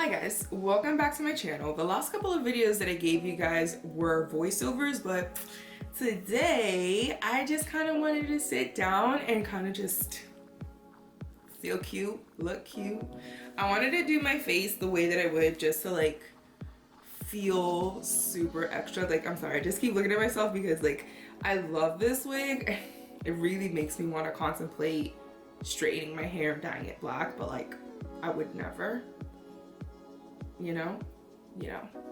Hi guys, welcome back to my channel. The last couple of videos that I gave you guys were voiceovers, but today I just kind of wanted to sit down and kind of just feel cute, look cute. I wanted to do my face the way that I would just to like feel super extra. Like, I'm sorry, I just keep looking at myself because like I love this wig. It really makes me want to contemplate straightening my hair and dyeing it black, but like I would never. You know.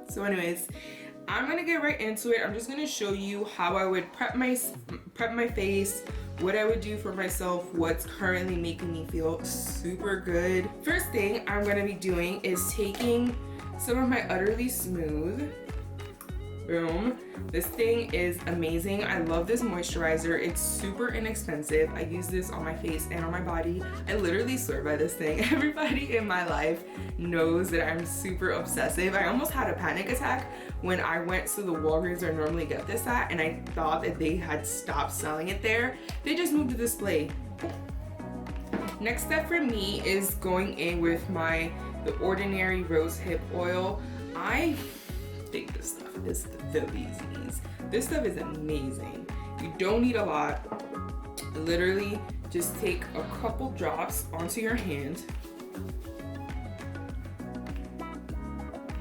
So anyways, I'm gonna get right into it. I'm just gonna show you how I would prep my face, what I would do for myself, what's currently making me feel super good. First thing I'm gonna be doing is taking some of my Utterly Smooth. Boom. This thing is amazing. I love this moisturizer. It's super inexpensive. I use this on my face and on my body. I literally swear by this thing. Everybody in my life knows that I'm super obsessive. I almost had a panic attack when I went to the Walgreens I normally get this at, and I thought that they had stopped selling it there. They just moved the display. Next step for me is going in with the Ordinary Rose Hip Oil. I think this stuff is the bee's. This stuff is amazing. You don't need a lot. Literally just take a couple drops onto your hand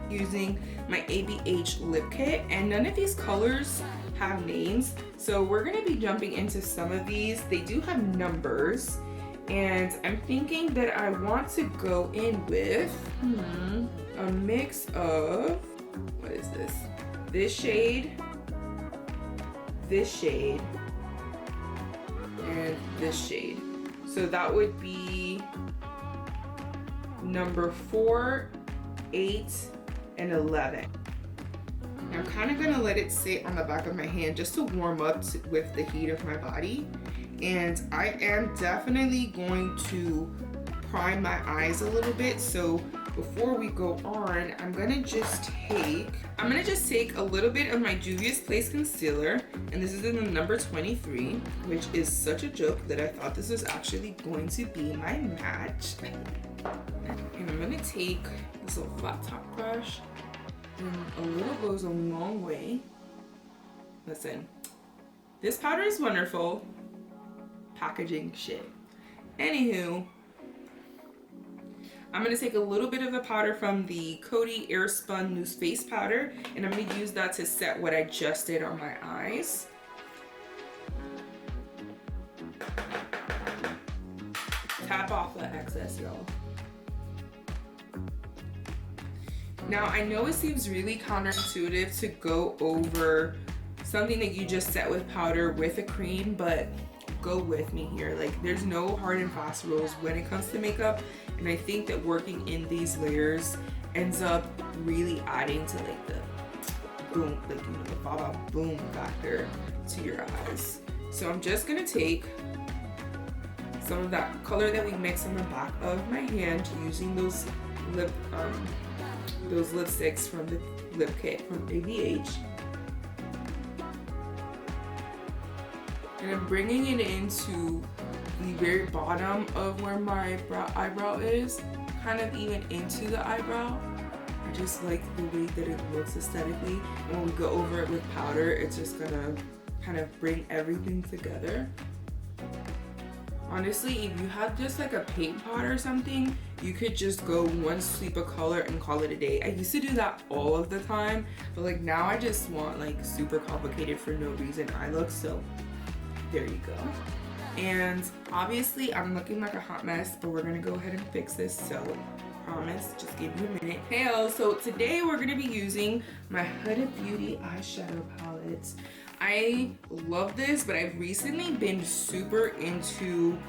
using my ABH lip kit, and none of these colors have names, so we're gonna be jumping into some of these. They do have numbers, and I'm thinking that I want to go in with a mix of, what is this? This shade, and this shade. So that would be number 4, 8, and 11. I'm kind of gonna let it sit on the back of my hand just to warm up with the heat of my body. And I am definitely going to prime my eyes a little bit. So before we go on, I'm gonna just take a little bit of my Juvia's Place concealer, and this is in the number 23, which is such a joke that I thought this was actually going to be my match. And I'm gonna take this little flat top brush, and a little goes a long way. Listen, this powder is wonderful. Packaging shit. Anywho, I'm gonna take a little bit of the powder from the Coty Airspun Loose Face Powder, and I'm gonna use that to set what I just did on my eyes. Tap off the excess, y'all. Now, I know it seems really counterintuitive to go over something that you just set with powder with a cream, but go with me here. Like, there's no hard and fast rules when it comes to makeup, and I think that working in these layers ends up really adding to like the boom, like, you know, the baba boom factor to your eyes. So I'm just gonna take some of that color that we mixed on the back of my hand using those lipsticks from the lip kit from ABH. And I'm bringing it into the very bottom of where my eyebrow is, kind of even into the eyebrow. I just like the way that it looks aesthetically. And when we go over it with powder, it's just gonna kind of bring everything together. Honestly, if you have just like a paint pot or something, you could just go one sweep of color and call it a day. I used to do that all of the time, but like now I just want like super complicated for no reason eye look, so there you go. And obviously I'm looking like a hot mess, but we're gonna go ahead and fix this, so promise, just give me a minute. Hey, so today we're gonna be using my Huda Beauty eyeshadow palette. I love this, but I've recently been super into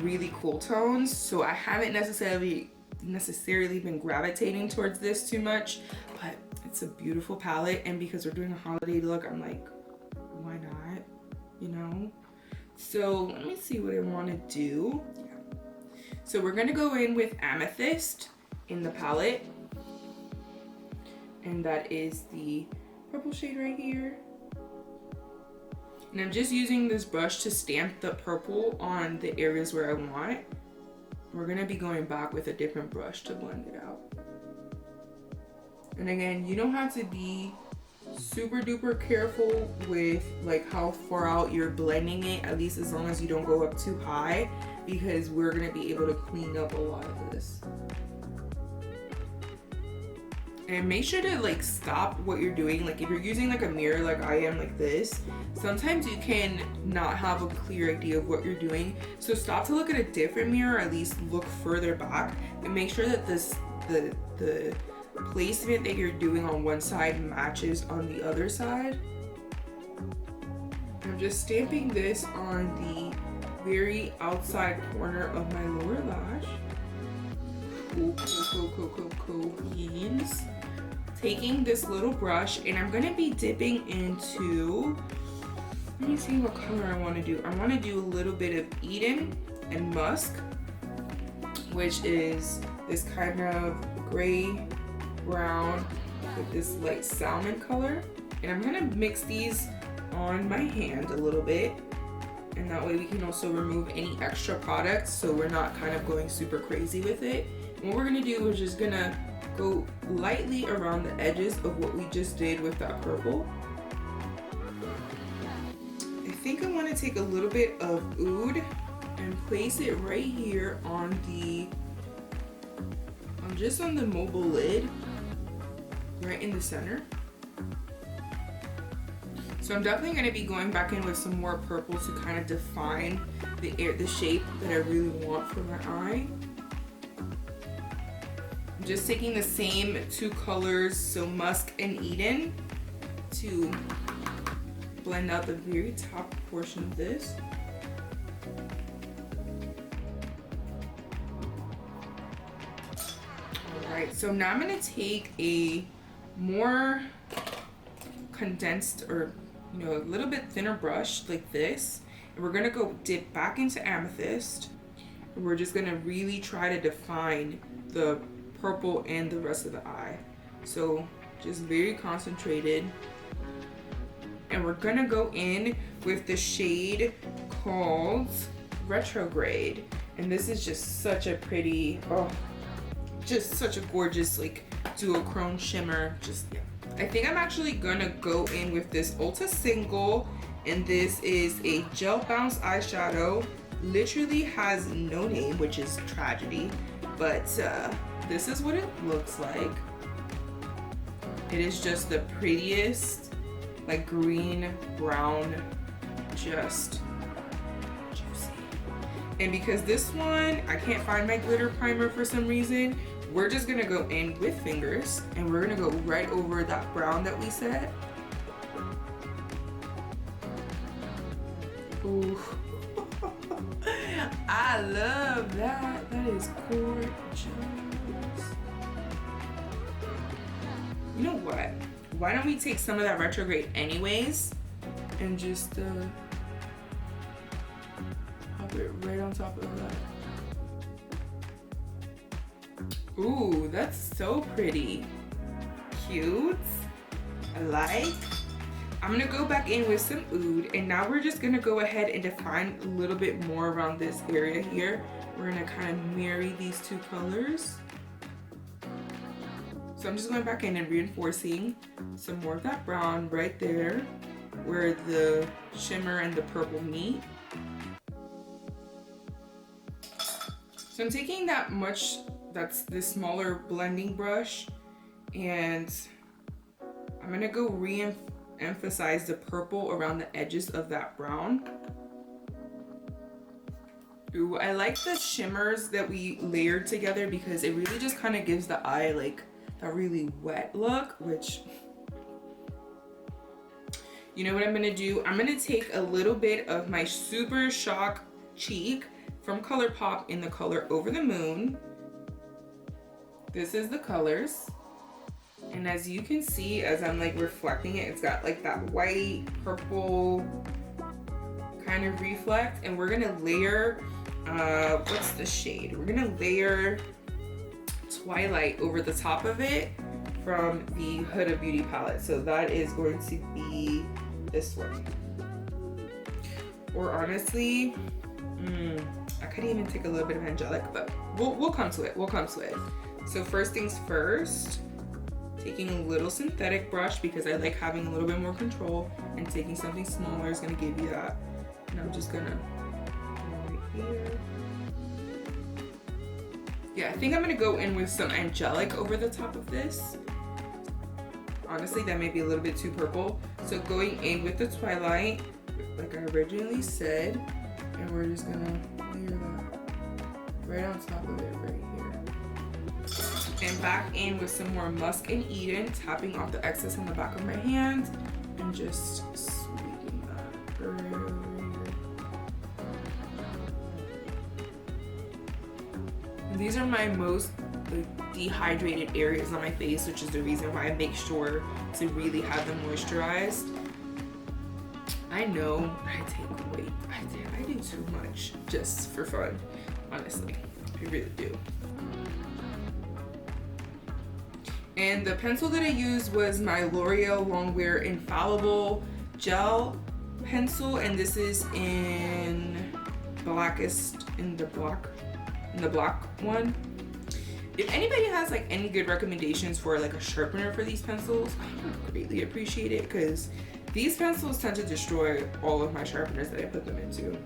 really cool tones, so I haven't necessarily been gravitating towards this too much, but it's a beautiful palette, and because we're doing a holiday look, I'm like, why not, you know? So let me see what I want to do. So we're gonna go in with Amethyst in the palette, and that is the purple shade right here. And I'm just using this brush to stamp the purple on the areas where I want. We're gonna be going back with a different brush to blend it out. And again, you don't have to be super duper careful with like how far out you're blending it, at least as long as you don't go up too high, because we're gonna be able to clean up a lot of this. And make sure to like stop what you're doing. Like if you're using like a mirror like I am like this, sometimes you can not have a clear idea of what you're doing. So stop to look at a different mirror, or at least look further back, and make sure that the placement that you're doing on one side matches on the other side. I'm just stamping this on the very outside corner of my lower lash. Cool beans. Taking this little brush, and I'm gonna be dipping into, let me see what color I want to do. I want to do a little bit of Eden and Musk, which is this kind of gray brown with this light salmon color. And I'm gonna mix these on my hand a little bit, and that way we can also remove any extra products, so we're not kind of going super crazy with it. And what we're gonna do is just gonna go lightly around the edges of what we just did with that purple. I think I want to take a little bit of oud and place it right here on just on the mobile lid, right in the center. So I'm definitely going to be going back in with some more purple to kind of define the shape that I really want for my eye. I'm just taking the same two colors, so Musk and Eden, to blend out the very top portion of this. Alright, so now I'm going to take a more condensed, or a little bit thinner brush like this, and we're going to go dip back into amethyst, and we're just going to really try to define the purple and the rest of the eye. So just very concentrated. And we're going to go in with the shade called Retrograde, and this is just such a pretty, just such a gorgeous like duochrome shimmer. I think I'm actually gonna go in with this Ulta single, and this is a gel bounce eyeshadow. Literally has no name, which is tragedy, but this is what it looks like. It is just the prettiest, like green brown, just juicy. And because this one, I can't find my glitter primer for some reason, we're just gonna go in with fingers, and we're gonna go right over that brown that we set. Ooh. I love that. That is gorgeous. You know what? Why don't we take some of that retrograde anyways and just pop it right on top of that. Ooh, that's so pretty. Cute. I like. I'm gonna go back in with some oud, and now we're just gonna go ahead and define a little bit more around this area here. We're gonna kind of marry these two colors. So I'm just going back in and reinforcing some more of that brown right there where the shimmer and the purple meet. So I'm taking that's this smaller blending brush, and I'm gonna go re-emphasize the purple around the edges of that brown. Ooh, I like the shimmers that we layered together because it really just kind of gives the eye like a really wet look, which, you know what I'm gonna do? I'm gonna take a little bit of my Super Shock cheek from ColourPop in the color Over the Moon. This is the colors, and as you can see, as I'm like reflecting it, it's got like that white purple kind of reflect, and we're gonna layer what's the shade? We're gonna layer Twilight over the top of it from the Huda Beauty palette. So that is going to be this one. Or honestly, I could even take a little bit of Angelic, but we'll come to it. We'll come to it. So first things first, taking a little synthetic brush because I like having a little bit more control, and taking something smaller is gonna give you that. And I'm just gonna right here. Yeah, I think I'm gonna go in with some angelic over the top of this. Honestly, that may be a little bit too purple. So going in with the Twilight, like I originally said, and we're just gonna layer that right on top of it right here. And back in with some more Musk and Eden, tapping off the excess on the back of my hand, and just sweeping that right over here. And these are my most dehydrated areas on my face, which is the reason why I make sure to really have them moisturized. I know I take weight. I do too much just for fun, honestly. I really do. And the pencil that I used was my L'Oreal Longwear Infallible Gel pencil, and this is in the black one. If anybody has like any good recommendations for like a sharpener for these pencils, I would greatly appreciate it, because these pencils tend to destroy all of my sharpeners that I put them into.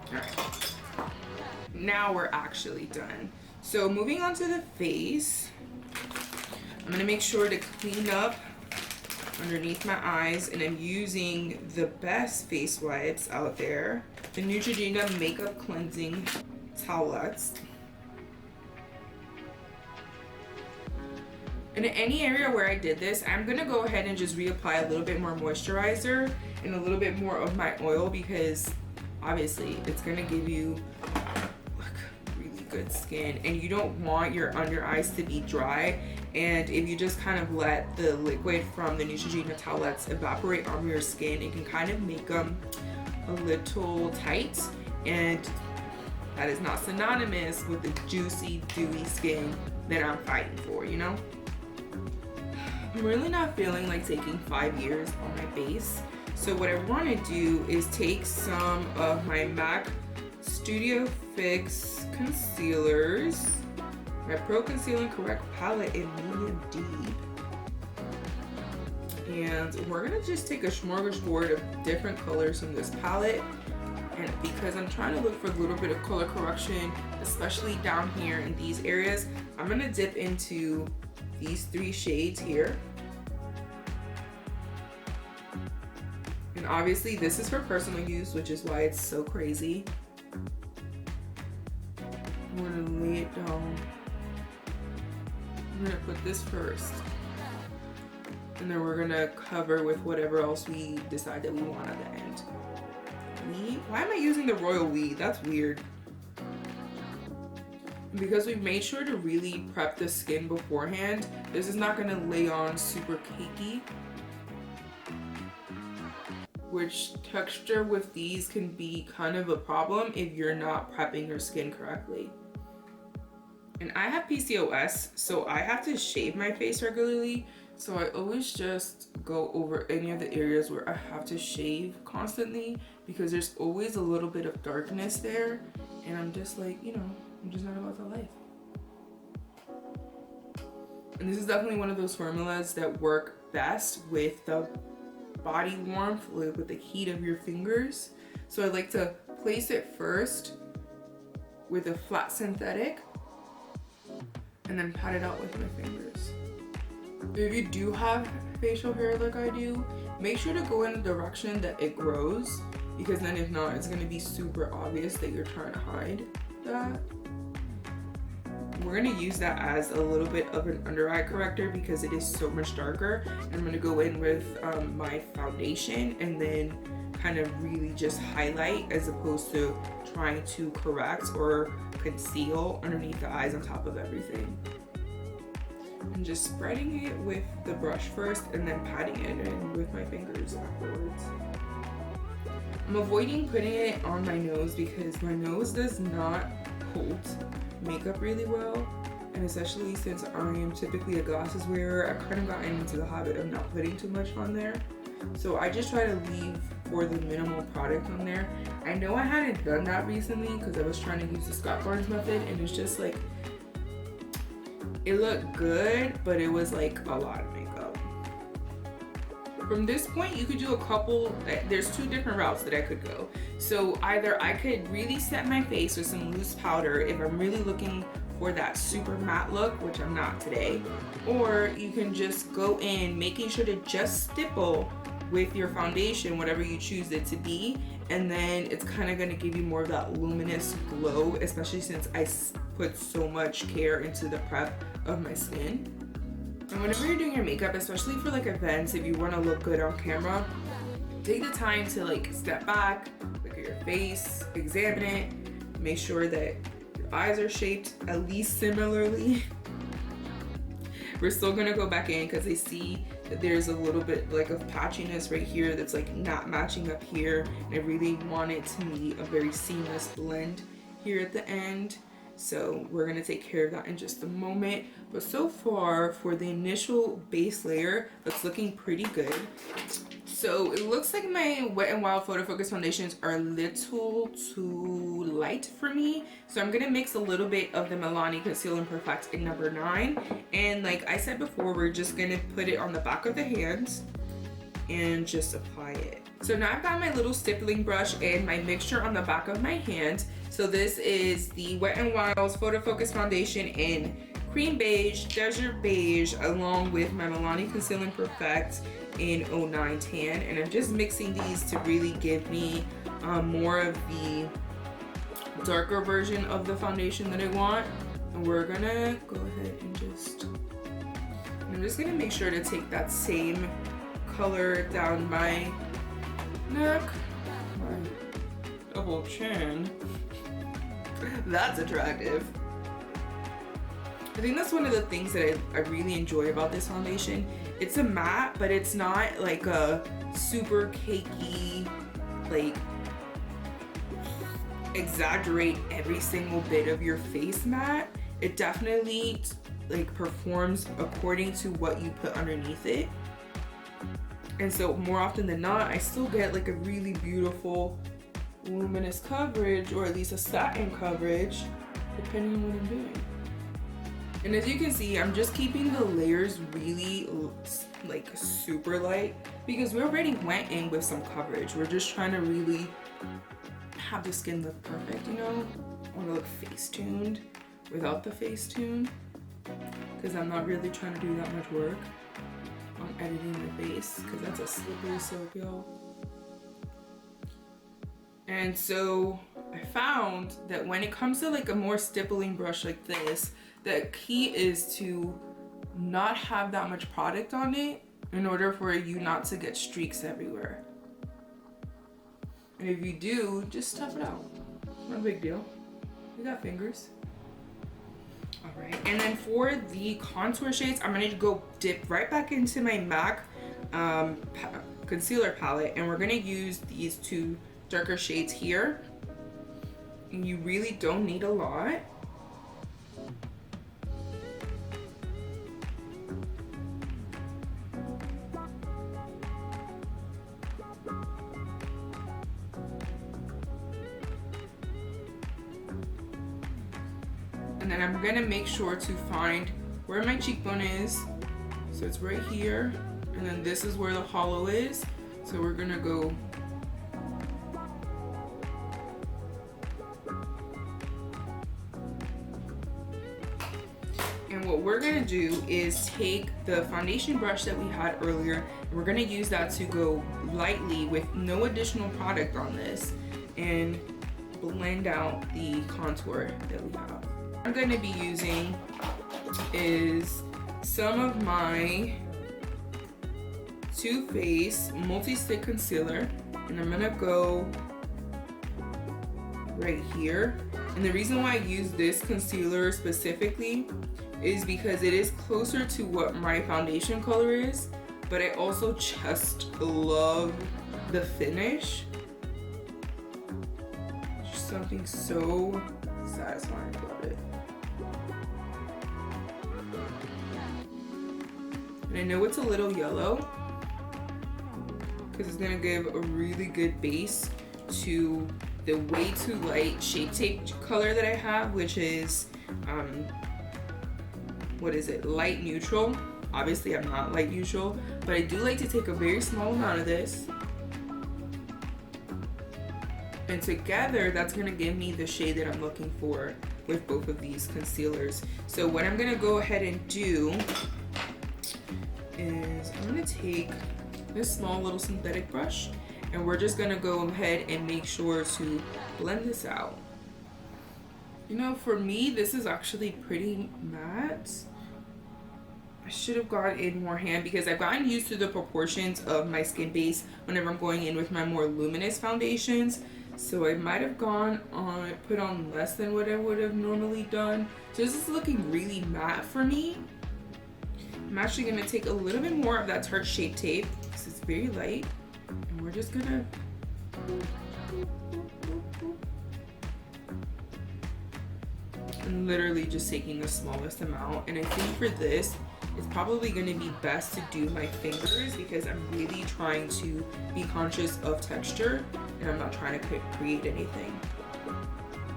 Alright, now we're actually done. So moving on to the face, I'm gonna make sure to clean up underneath my eyes, and I'm using the best face wipes out there, the Neutrogena Makeup Cleansing Towelettes. And in any area where I did this, I'm gonna go ahead and just reapply a little bit more moisturizer and a little bit more of my oil, because obviously it's gonna give you really good skin, and you don't want your under eyes to be dry. And if you just kind of let the liquid from the Neutrogena towelettes evaporate on your skin, it can kind of make them a little tight, and that is not synonymous with the juicy, dewy skin that I'm fighting for, you know? I'm really not feeling like taking 5 years on my base. So what I want to do is take some of my MAC Studio Fix concealers, my Pro Conceal and Correct palette in medium deep. And we're gonna just take a smorgasbord of different colors from this palette. And because I'm trying to look for a little bit of color correction, especially down here in these areas, I'm gonna dip into these 3 shades here. And obviously this is for personal use, which is why it's so crazy. I'm gonna lay it down. I'm gonna put this first, and then we're gonna cover with whatever else we decide that we want at the end. Weed? Why am I using the Royal Weed? That's weird. Because we've made sure to really prep the skin beforehand, this is not gonna lay on super cakey. Which texture with these can be kind of a problem if you're not prepping your skin correctly. And I have PCOS, so I have to shave my face regularly. So I always just go over any of the areas where I have to shave constantly, because there's always a little bit of darkness there. And I'm just like, you know, I'm just not about that life. And this is definitely one of those formulas that work best with the body warmth, with the heat of your fingers. So I like to place it first with a flat synthetic, and then pat it out with my fingers. If you do have facial hair like I do, make sure to go in the direction that it grows, because then if not, it's gonna be super obvious that you're trying to hide that. We're gonna use that as a little bit of an under eye corrector because it is so much darker. And I'm gonna go in with my foundation and then kind of really just highlight, as opposed to trying to correct or conceal underneath the eyes on top of everything. And just spreading it with the brush first and then patting it in with my fingers afterwards. I'm avoiding putting it on my nose because my nose does not hold makeup really well, and especially since I am typically a glasses wearer, I've kind of gotten into the habit of not putting too much on there. So I just try to leave for the minimal product on there. I know I hadn't done that recently because I was trying to use the Scott Barnes method, and it's just like, it looked good, but it was like a lot of makeup. From this point, you could do a couple, there's two different routes that I could go. So either I could really set my face with some loose powder if I'm really looking for that super matte look, which I'm not today, or you can just go in making sure to just stipple with your foundation, whatever you choose it to be, and then it's kind of going to give you more of that luminous glow, especially since I put so much care into the prep of my skin. And whenever you're doing your makeup, especially for like events, if you want to look good on camera, take the time to like step back, look at your face, examine it, make sure that your eyes are shaped at least similarly. We're still gonna go back in because I see that there's a little bit like of patchiness right here that's like not matching up here, and I really want it to be a very seamless blend here at the end. So we're gonna take care of that in just a moment. But so far for the initial base layer, that's looking pretty good. So it looks like my Wet n Wild Photo Focus foundations are a little too light for me. So I'm gonna mix a little bit of the Milani Conceal and Perfect in number 9. And like I said before, we're just gonna put it on the back of the hands and just apply it. So now I've got my little stippling brush and my mixture on the back of my hand. So this is the Wet n Wild's Photo Focus foundation in Cream Beige, Desert Beige, along with my Milani Conceal and Perfect in 09 Tan. And I'm just mixing these to really give me more of the darker version of the foundation that I want. And we're gonna go ahead and I'm just gonna make sure to take that same color down my neck, my double chin. That's attractive. I think that's one of the things that I really enjoy about this foundation. It's a matte, but it's not like a super cakey, like exaggerate every single bit of your face matte. It definitely like performs according to what you put underneath it. And so more often than not, I still get like a really beautiful luminous coverage, or at least a satin coverage, depending on what I'm doing. And as you can see, I'm just keeping the layers really like super light because we already went in with some coverage. We're just trying to really have the skin look perfect, you know? I want to look face-tuned without the Facetune because I'm not really trying to do that much work on editing the base because that's a slippery slope, y'all. And so I found that when it comes to like a more stippling brush like this, the key is to not have that much product on it in order for you not to get streaks everywhere. And if you do, just tough it out. No big deal. We got fingers. All right, and then for the contour shades, I'm gonna go dip right back into my MAC concealer palette, and we're gonna use these two darker shades here. And you really don't need a lot. And then I'm gonna make sure to find where my cheekbone is. So it's right here. And then this is where the hollow is. So we're gonna go and what we're gonna do is take the foundation brush that we had earlier, and we're gonna use that to go lightly with no additional product on this and blend out the contour that we have. I'm going to be using is some of my Too Faced multi-stick concealer, and I'm gonna go right here. And the reason why I use this concealer specifically is because it is closer to what my foundation color is, but I also just love the finish. Just something so satisfying about it. And I know it's a little yellow because it's gonna give a really good base to the way too light Shape Tape color that I have, which is what is it, light neutral. Obviously I'm not light neutral, but I do like to take a very small amount of this. And together, that's gonna give me the shade that I'm looking for with both of these concealers. So what I'm gonna go ahead and do is I'm gonna take this small little synthetic brush, and we're just gonna go ahead and make sure to blend this out. You know, for me, this is actually pretty matte. I should have gone in more hand because I've gotten used to the proportions of my skin base whenever I'm going in with my more luminous foundations. So I might have put on less than what I would have normally done. So this is looking really matte for me. I'm actually gonna take a little bit more of that Tarte Shape Tape because it's very light. And we're just gonna and literally just taking the smallest amount. And I think for this, it's probably going to be best to do my fingers because I'm really trying to be conscious of texture and I'm not trying to create anything.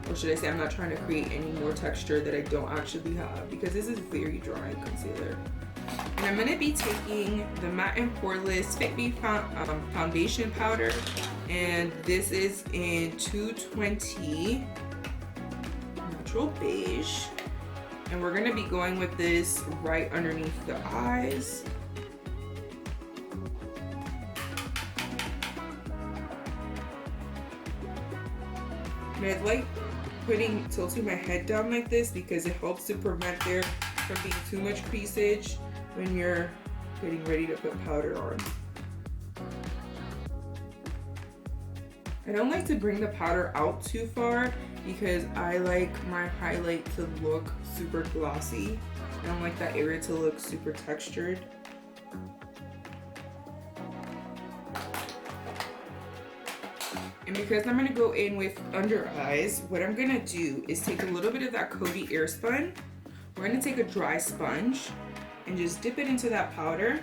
Or should I say I'm not trying to create any more texture that I don't actually have because this is very dry concealer. And I'm going to be taking the Matte and Poreless Fit Me foundation powder, and this is in 220 Natural Beige. And we're gonna be going with this right underneath the eyes. And I like tilting my head down like this because it helps to prevent there from being too much creasage when you're getting ready to put powder on. I don't like to bring the powder out too far because I like my highlight to look super glossy. I don't like that area to look super textured. And because I'm gonna go in with under eyes, what I'm gonna do is take a little bit of that Coty Airspun. We're gonna take a dry sponge and just dip it into that powder.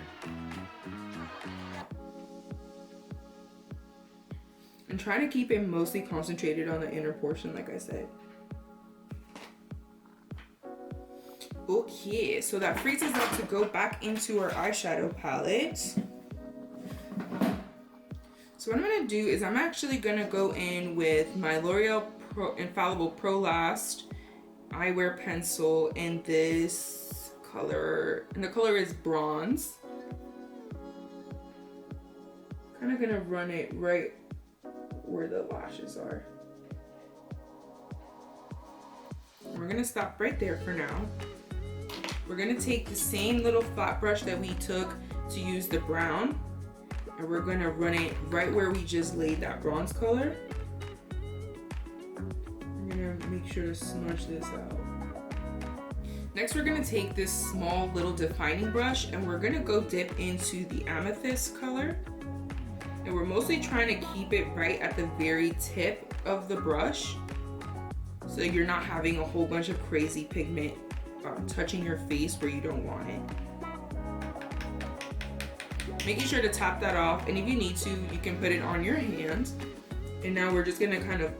And try to keep it mostly concentrated on the inner portion, like I said. Okay, so that frees us up to go back into our eyeshadow palette. So what I'm gonna do is I'm actually gonna go in with my L'Oreal Infallible Pro Last eyewear pencil in this color, and the color is bronze. Kind of gonna run it right where the lashes are. We're gonna stop right there for now. We're gonna take the same little flat brush that we took to use the brown, and we're gonna run it right where we just laid that bronze color. We're gonna make sure to smudge this out. Next, we're gonna take this small little defining brush and we're gonna go dip into the amethyst color. And we're mostly trying to keep it right at the very tip of the brush, so you're not having a whole bunch of crazy pigment touching your face where you don't want it. Making sure to tap that off, and if you need to, you can put it on your hand. And now we're just gonna kind of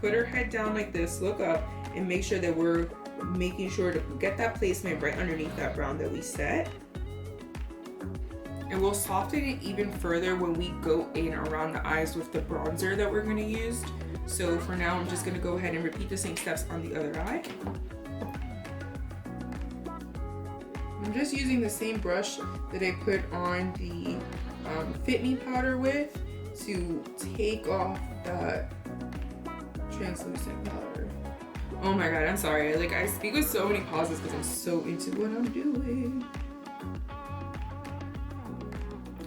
put our head down like this, look up, and make sure that we're making sure to get that placement right underneath that brown that we set. And we'll soften it even further when we go in around the eyes with the bronzer that we're gonna use. So for now, I'm just gonna go ahead and repeat the same steps on the other eye. I'm just using the same brush that I put on the Fit Me powder with to take off that translucent powder. Oh my god, I'm sorry. Like, I speak with so many pauses because I'm so into what I'm doing.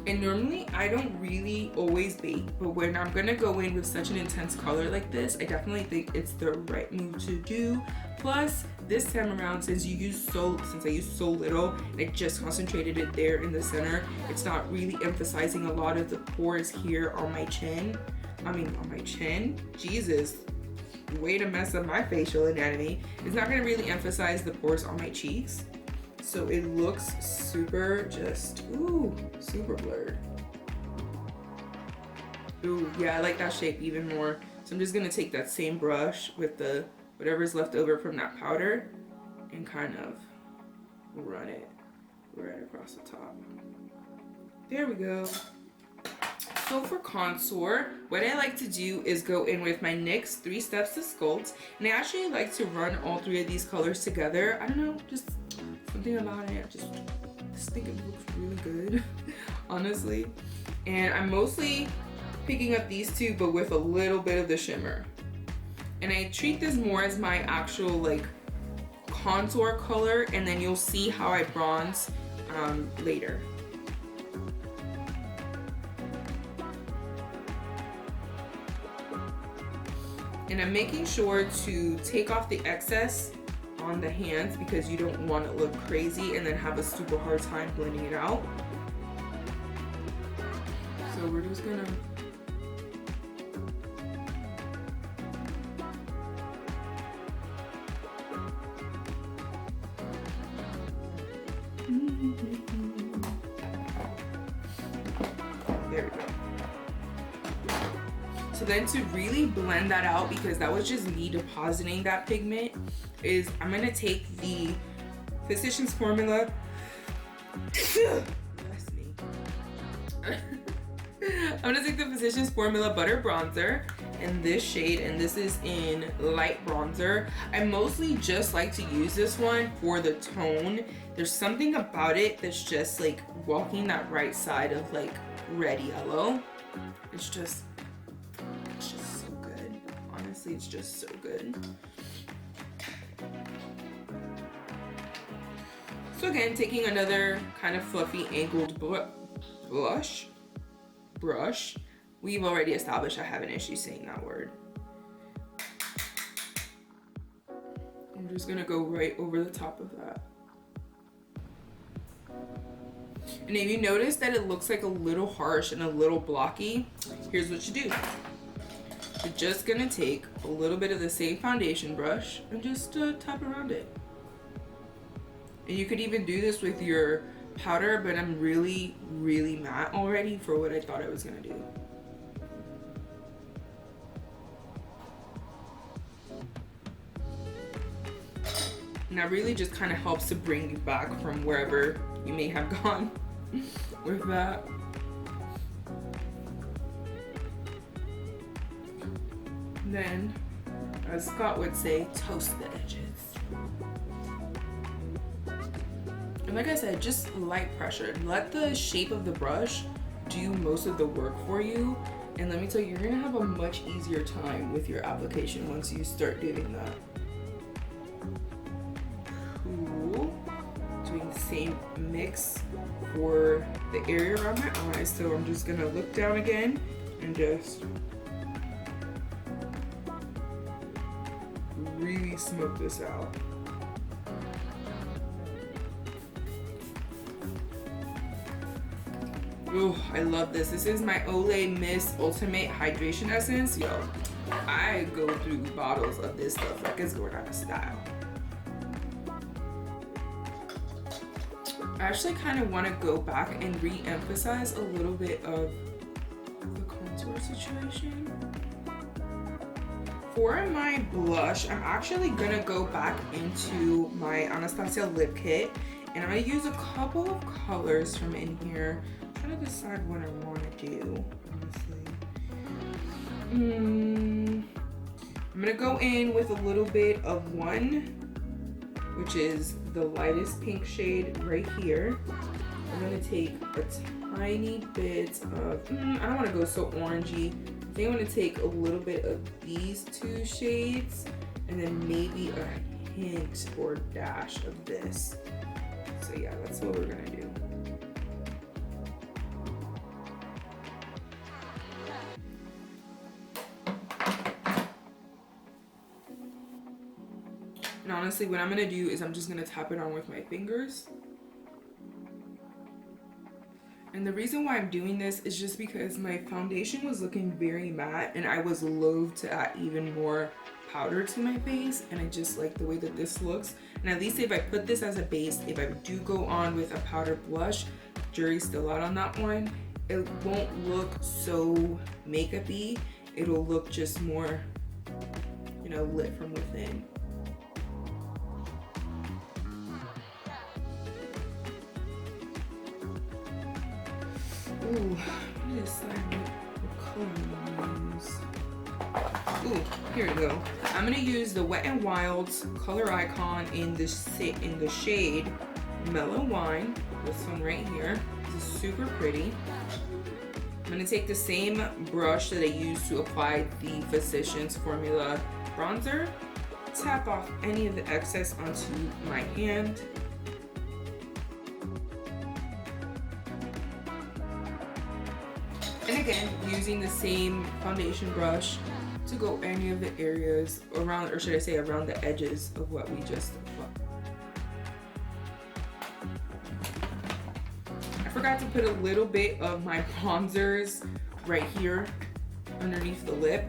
And normally I don't really always bake, but when I'm gonna go in with such an intense color like this, I definitely think it's the right move to do. Plus, this time around, since I used so little, I just concentrated it there in the center. It's not really emphasizing a lot of the pores here on my chin. Jesus, way to mess up my facial anatomy. It's not gonna really emphasize the pores on my cheeks. So it looks super super blurred. Ooh, yeah, I like that shape even more. So I'm just gonna take that same brush with the whatever's left over from that powder and kind of run it right across the top. There we go. So for contour, what I like to do is go in with my NYX 3 Steps to Sculpt, and I actually like to run all 3 of these colors together. I don't know, just something about it. I just think it looks really good, honestly. And I'm mostly picking up these 2, but with a little bit of the shimmer. And I treat this more as my actual like contour color, and then you'll see how I bronze later. And I'm making sure to take off the excess on the hands because you don't want it to look crazy and then have a super hard time blending it out. So we're just gonna there we go. So then to really blend that out, because that was just me depositing that pigment, is I'm gonna take the Physicians Formula. Bless me. I'm gonna take the Physicians Formula Butter Bronzer in this shade, and this is in light bronzer. I mostly just like to use this one for the tone. There's something about it that's just like walking that right side of like red yellow. It's just so good. Honestly, it's just so good. So again, taking another kind of fluffy angled brush. We've already established I have an issue saying that word. I'm just gonna go right over the top of that. And if you notice that it looks like a little harsh and a little blocky, here's what you do. You're just gonna take a little bit of the same foundation brush and just tap around it. And you could even do this with your powder, but I'm really, really matte already for what I thought I was gonna do. And that really just kind of helps to bring you back from wherever you may have gone with that. Then, as Scott would say, toast the edges. And like I said, just light pressure. Let the shape of the brush do most of the work for you. And let me tell you, you're gonna have a much easier time with your application once you start doing that. Cool. Doing the same mix for the area around my eyes. So I'm just gonna look down again and just really smoke this out. Oh, I love this. This is my Olay Mist Ultimate Hydration Essence. Yo, I go through bottles of this stuff like it's going out of style. I actually kind of want to go back and re-emphasize a little bit of the contour situation. For my blush, I'm actually gonna go back into my Anastasia lip kit, and I'm gonna use a couple of colors from in here. I'm trying to decide what I want to do, honestly. I'm gonna go in with a little bit of one, which is the lightest pink shade right here. I'm gonna take a tiny bit of, I don't want to go so orangey. I think I'm gonna take a little bit of these two shades and then maybe a hint or dash of this. So yeah, that's what we're gonna do. And honestly, what I'm gonna do is I'm just gonna tap it on with my fingers. And the reason why I'm doing this is just because my foundation was looking very matte and I was loath to add even more powder to my face, and I just like the way that this looks. And at least if I put this as a base, if I do go on with a powder blush, jury's still out on that one, it won't look so makeup-y. It'll look just more, you know, lit from within. Ooh, let me decide what color I'm gonna use. Ooh, here we go. I'm gonna use the Wet n Wild's color icon in the shade Mellow Wine. This one right here. This is super pretty. I'm gonna take the same brush that I used to apply the Physicians Formula bronzer, tap off any of the excess onto my hand. And again, using the same foundation brush to go any of the areas around, or should I say around the edges of what we just applied. I forgot to put a little bit of my bronzers right here underneath the lip,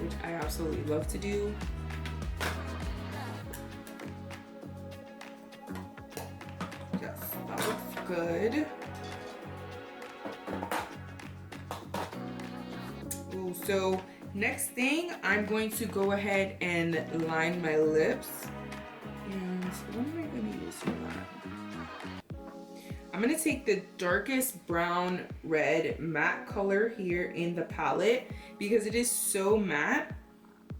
which I absolutely love to do. Yes, that looks good. Ooh, so next thing, I'm going to go ahead and line my lips. And what am I going to use for that? I'm going to take the darkest brown red matte color here in the palette because it is so matte.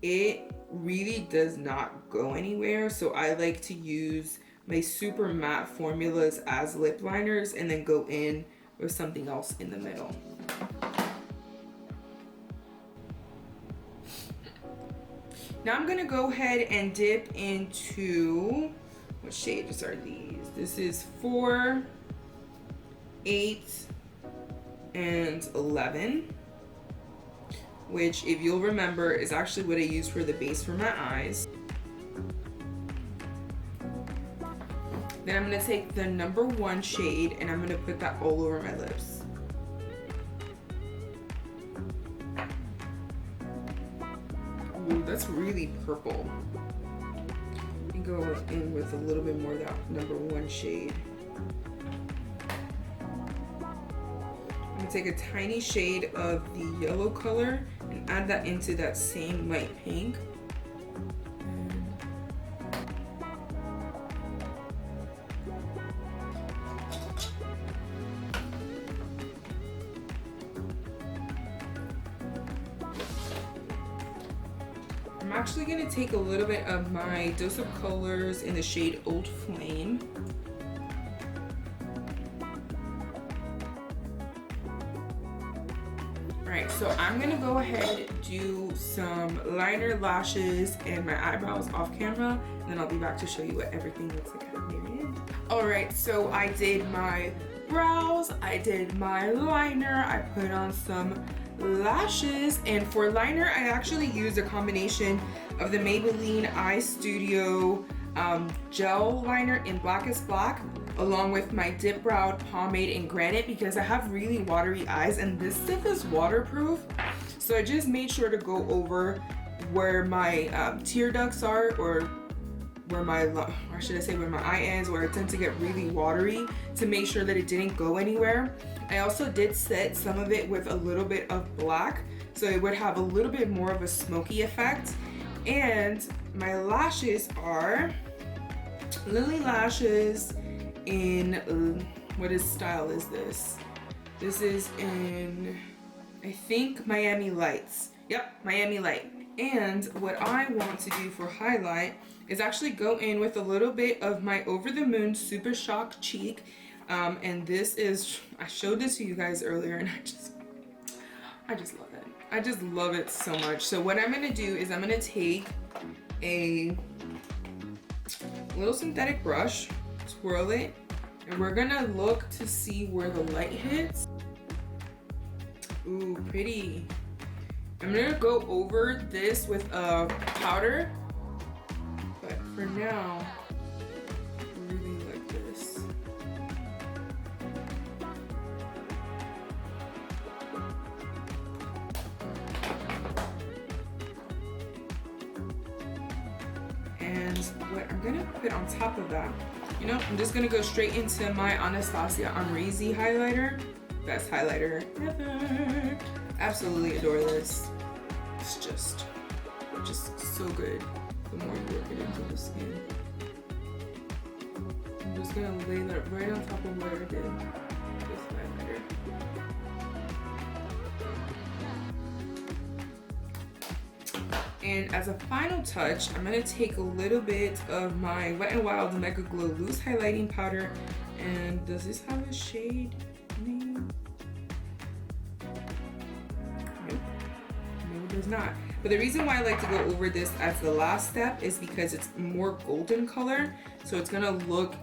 It really does not go anywhere. So I like to use my super matte formulas as lip liners and then go in with something else in the middle. Now I'm gonna go ahead and dip into, what shades are these? This is 4, 8, and 11, which if you'll remember is actually what I use for the base for my eyes. Then I'm gonna take the number 1 shade and I'm gonna put that all over my lips. Ooh, that's really purple. And go in with a little bit more of that number 1 shade. I'm gonna take a tiny shade of the yellow color and add that into that same light pink. I'm actually going to take a little bit of my Dose of Colors in the shade Old Flame. Alright, so I'm going to go ahead and do some liner, lashes, and my eyebrows off camera, and then I'll be back to show you what everything looks like at the very end. Alright, so I did my brows, I did my liner, I put on some lashes, and for liner I actually used a combination of the Maybelline Eye Studio gel liner in Blackest Black along with my Dip Brow pomade in Granite because I have really watery eyes and this stuff is waterproof, so I just made sure to go over where my tear ducts are, or where my, or should I say where my eye is, where it tends to get really watery, to make sure that it didn't go anywhere. I also did set some of it with a little bit of black, so it would have a little bit more of a smoky effect. And my lashes are Lily Lashes in, what style is this? This is in, I think, Miami Lights. Yep, Miami Light. And what I want to do for highlight is actually go in with a little bit of my Over the Moon Super Shock Cheek. And this is, I showed this to you guys earlier and I just love it. I just love it so much. So what I'm gonna do is I'm gonna take a little synthetic brush, twirl it, and we're gonna look to see where the light hits. Ooh, pretty. I'm gonna go over this with a powder, but for now, I really like this. And what I'm gonna put on top of that, you know, I'm just gonna go straight into my ABH Amrezy highlighter. Best highlighter ever. Absolutely adore this. It's just so good the more you work it into the skin. I'm just gonna lay that right on top of where I did this highlighter. And as a final touch, I'm gonna take a little bit of my Wet n Wild Mega Glow Loose Highlighting Powder. And does this have a shade name? Nope. No, it does not. But the reason why I like to go over this as the last step is because it's more golden color. So it's gonna look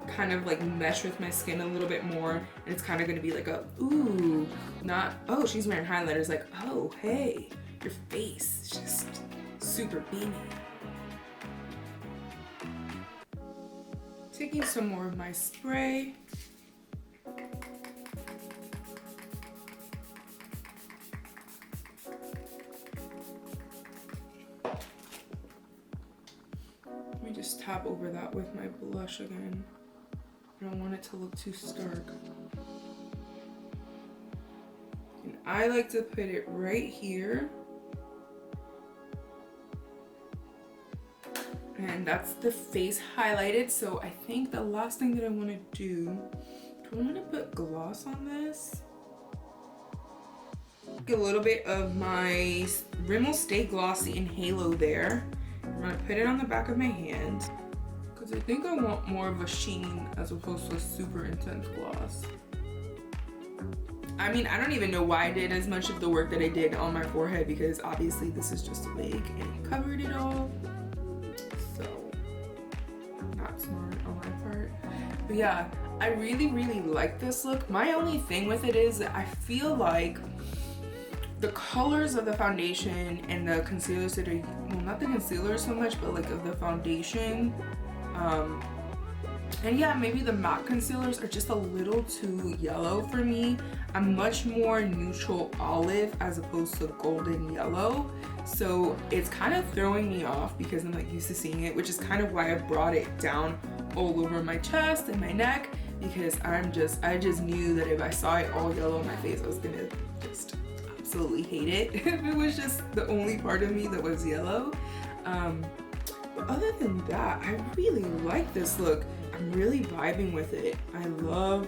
kind of like mesh with my skin a little bit more. And it's kind of gonna be like a, ooh, not, oh, she's wearing highlighters. Like, oh, hey, your face is just super beamy. Taking some more of my spray. Let me just tap over that with my blush again. I don't want it to look too stark. And I like to put it right here. And that's the face highlighted. So I think the last thing that I want to do I want to put gloss on this? Get a little bit of my Rimmel Stay Glossy in Halo there. I'm going to put it on the back of my hand because I think I want more of a sheen as opposed to a super intense gloss. I mean, I don't even know why I did as much of the work that I did on my forehead because obviously this is just a wig and it covered it all. So, not smart on my part. But yeah, I really like this look. My only thing with it is that I feel like the colors of the foundation and the concealers that are, well, not the concealer so much, but like of the foundation, and yeah, maybe the matte concealers are just a little too yellow for me. I'm much more neutral olive as opposed to golden yellow. So it's kind of throwing me off because I'm like used to seeing it, which is kind of why I brought it down all over my chest and my neck, because I just knew that if I saw it all yellow on my face, I was gonna just absolutely hate it if it was just the only part of me that was yellow. But other than that, I really like this look. I'm really vibing with it. I love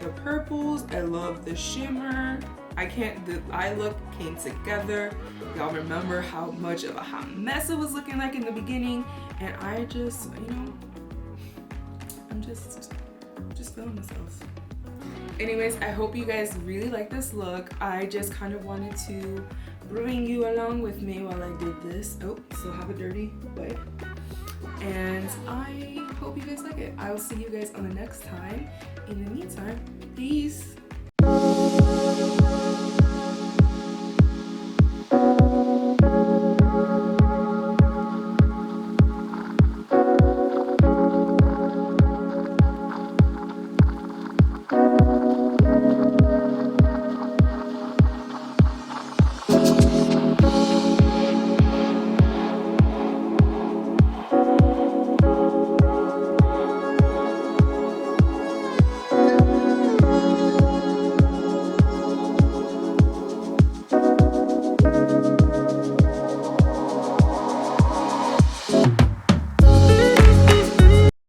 the purples, I love the shimmer. The eye look came together. Y'all remember how much of a hot mess it was looking like in the beginning, and I just, you know, I'm just feeling myself. Anyways, I hope you guys really like this look. I just kind of wanted to bring you along with me while I did this. Oh, still have a dirty wipe. And I hope you guys like it. I will see you guys on the next time. In the meantime, peace.